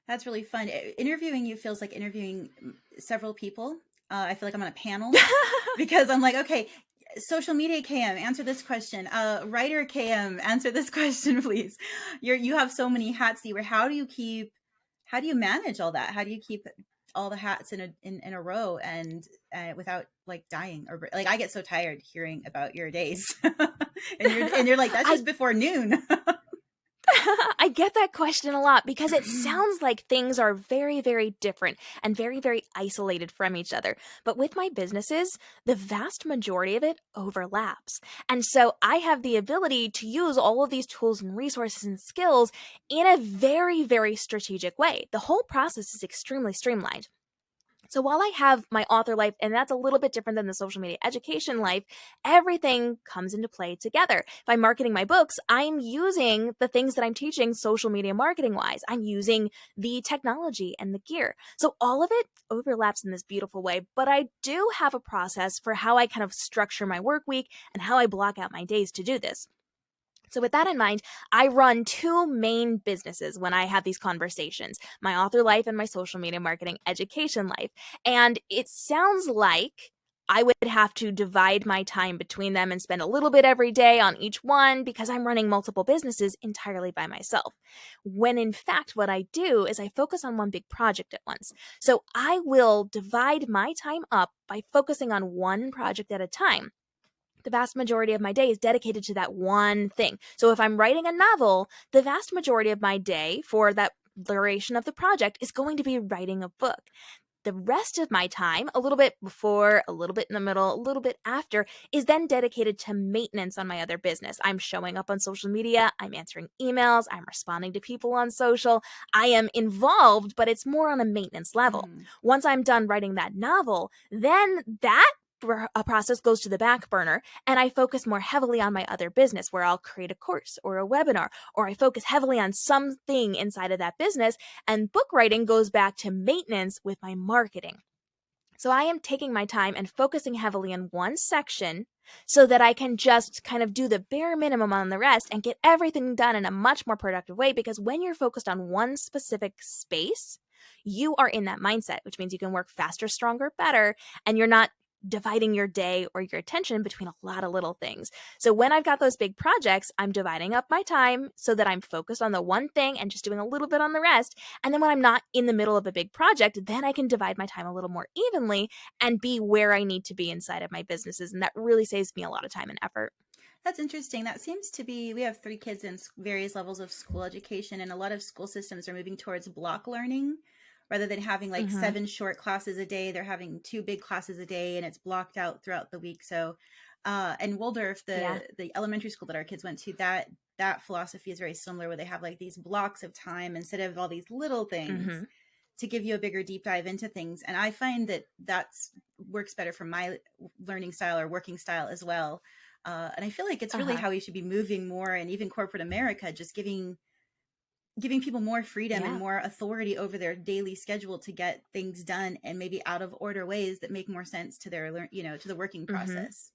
That's really fun. Interviewing you feels like interviewing several people. I feel like I'm on a panel because I'm like, okay, social media KM, answer this question. Writer KM, answer this question, please. You have so many hats that you wear. How do you manage all that? How do you keep all the hats in a row and without like dying or like I get so tired hearing about your days and you're like that's I just before noon. I get that question a lot because it sounds like things are very, very different and very, very isolated from each other. But with my businesses, the vast majority of it overlaps. And so I have the ability to use all of these tools and resources and skills in a very, very strategic way. The whole process is extremely streamlined. So while I have my author life, and that's a little bit different than the social media education life, everything comes into play together. If I'm marketing my books, I'm using the things that I'm teaching social media marketing wise. I'm using the technology and the gear. So all of it overlaps in this beautiful way, but I do have a process for how I kind of structure my work week and how I block out my days to do this. So, with that in mind, I run two main businesses when I have these conversations, my author life and my social media marketing education life. And it sounds like I would have to divide my time between them and spend a little bit every day on each one because I'm running multiple businesses entirely by myself. When in fact, what I do is I focus on one big project at once. So I will divide my time up by focusing on one project at a time. The vast majority of my day is dedicated to that one thing. So if I'm writing a novel, the vast majority of my day for that duration of the project is going to be writing a book. The rest of my time, a little bit before, a little bit in the middle, a little bit after, is then dedicated to maintenance on my other business. I'm showing up on social media, I'm answering emails, I'm responding to people on social. I am involved, but it's more on a maintenance level. Mhm. Once I'm done writing that novel, then that a process goes to the back burner and I focus more heavily on my other business where I'll create a course or a webinar, or I focus heavily on something inside of that business, and book writing goes back to maintenance with my marketing. So I am taking my time and focusing heavily in one section so that I can just kind of do the bare minimum on the rest and get everything done in a much more productive way, because when you're focused on one specific space, you are in that mindset, which means you can work faster, stronger, better, and you're not dividing your day or your attention between a lot of little things. So when I've got those big projects, I'm dividing up my time so that I'm focused on the one thing and just doing a little bit on the rest. And then when I'm not in the middle of a big project, then I can divide my time a little more evenly and be where I need to be inside of my businesses. And that really saves me a lot of time and effort. That's interesting. That seems to be, we have three kids in various levels of school education, and a lot of school systems are moving towards block learning rather than having like Mm-hmm. 7 short classes a day. They're having 2 big classes a day and it's blocked out throughout the week. So, and Waldorf, Yeah. the elementary school that our kids went to, that philosophy is very similar where they have like these blocks of time instead of all these little things Mm-hmm. to give you a bigger deep dive into things. And I find that that's works better for my learning style or working style as well. And I feel like it's really Uh-huh. how we should be moving more, and even corporate America, just giving people more freedom and Yeah. more authority over their daily schedule to get things done and maybe out of order ways that make more sense to their to the working Mm-hmm. process.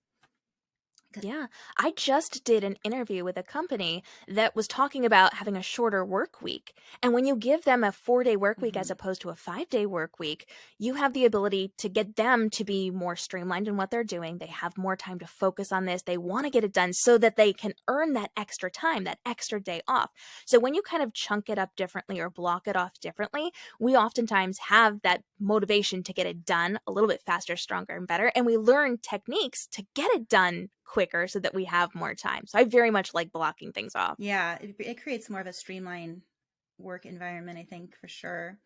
Yeah, I just did an interview with a company that was talking about having a shorter work week. And when you give them a 4-day work week as Mhm. opposed to a 5-day work week, you have the ability to get them to be more streamlined in what they're doing. They have more time to focus on this. They want to get it done so that they can earn that extra time, that extra day off. So when you kind of chunk it up differently or block it off differently, we oftentimes have that motivation to get it done a little bit faster, stronger, and better. And we learn techniques to get it done quicker so that we have more time. So I very much like blocking things off. Yeah, it creates more of a streamlined work environment, I think, for sure.